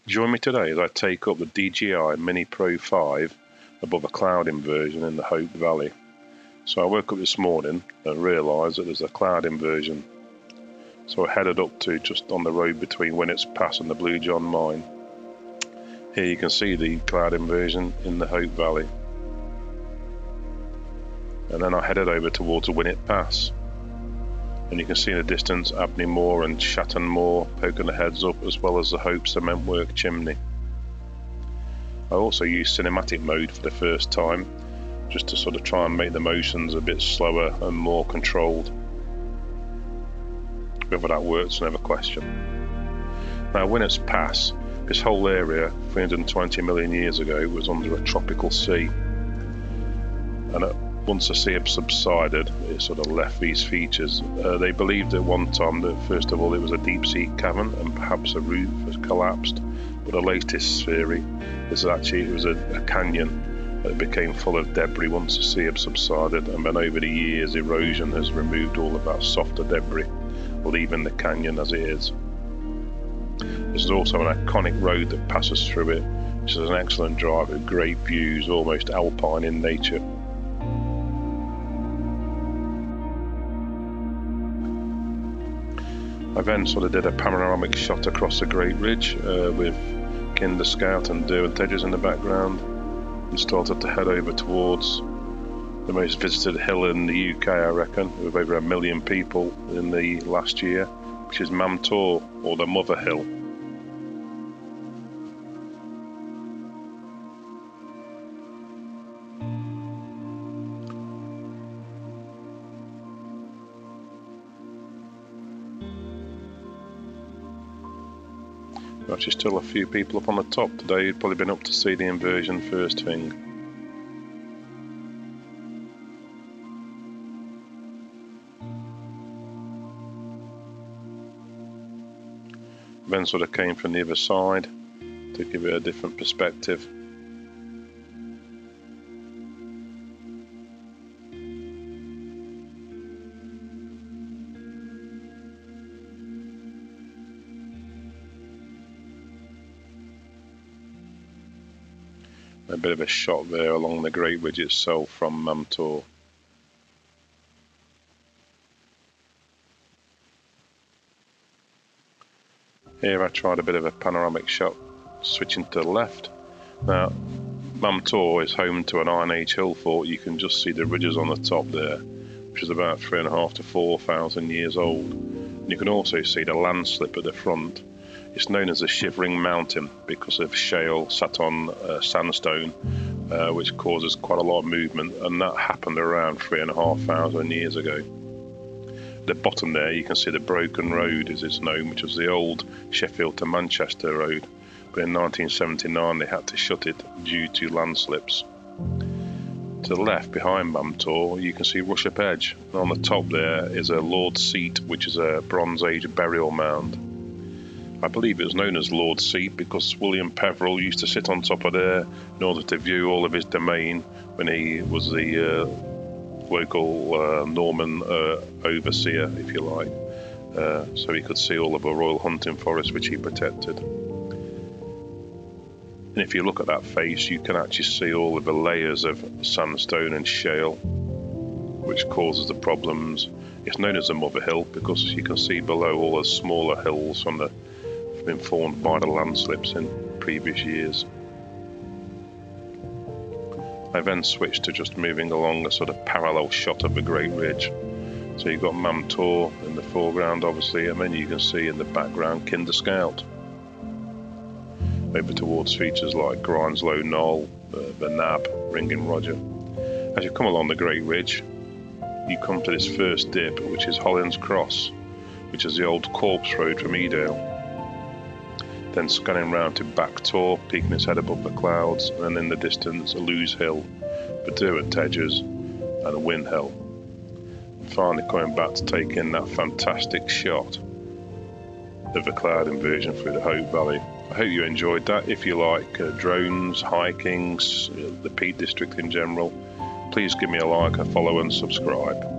Join me today as I take up the DJI Mini Pro 5 above a cloud inversion in the Hope Valley. So I woke up this morning and realised that there's a cloud inversion. So I headed up to just on the road between Winnett's Pass and the Blue John Mine. Here you can see the cloud inversion in the Hope Valley. And then I headed over towards Winnett Pass. And you can see in the distance Abney Moor and Shatton Moor poking their heads up, as well as the Hope Cement Work chimney. I also used cinematic mode for the first time, just to sort of try and make the motions a bit slower and more controlled. Whether that works, never question. Now, Winnett's Pass, this whole area 320 million years ago was under a tropical sea, and once the sea had subsided, it sort of left these features. They believed at one time that first of all it was a deep sea cavern and perhaps a roof has collapsed, but the latest theory is that actually it was a canyon that became full of debris once the sea had subsided, and then over the years erosion has removed all of that softer debris, leaving the canyon as it is. There's also an iconic road that passes through it, which is an excellent drive with great views, almost alpine in nature. I then sort of did a panoramic shot across the Great Ridge with Kinder Scout and Derwent Edges in the background, and started to head over towards the most visited hill in the UK, I reckon, with over 1 million people in the last year, which is Mam Tor, or the Mother Hill. Actually, still a few people up on the top today who'd probably been up to see the inversion first thing. Then sort of came from the other side to give it a different perspective. A bit of a shot there along the Great Ridge itself from Mam Tor. Here I tried a bit of a panoramic shot, switching to the left. Now, Mam Tor is home to an Iron Age hill fort. You can just see the ridges on the top there, which is about 3,500 to 4,000 years old. And you can also see the landslip at the front. It's known as a shivering mountain because of shale sat on sandstone, which causes quite a lot of movement, and that happened around 3,500 years ago. At the bottom there you can see the Broken Road, as it's known, which was the old Sheffield to Manchester road, but in 1979 they had to shut it due to landslips. To the left, behind Mam Tor, you can see Rushup Edge, and on the top there is a Lord's Seat, which is a Bronze Age burial mound. I believe it was known as Lord's Seat because William Peveril used to sit on top of there in order to view all of his domain when he was the local Norman overseer, if you like, so he could see all of the royal hunting forest which he protected. And if you look at that face, you can actually see all of the layers of sandstone and shale which causes the problems. It's known as the Mother Hill because you can see below all the smaller hills from the been formed by the landslips in previous years. I then switched to just moving along a sort of parallel shot of the Great Ridge. So you've got Mam Tor in the foreground, obviously, and then you can see in the background Kinder Scout. Over towards features like Grimeslow Knoll, the Nab, Ringing Roger. As you come along the Great Ridge, you come to this first dip, which is Holland's Cross, which is the old corpse road from Edale. Then scanning round to Back Tor, peeking its head above the clouds, and in the distance, Lewes Hill, Derwent Edges, and Win Hill. And finally coming back to take in that fantastic shot of the cloud inversion through the Hope Valley. I hope you enjoyed that. If you like drones, hiking, the Peak District in general, please give me a like, a follow and subscribe.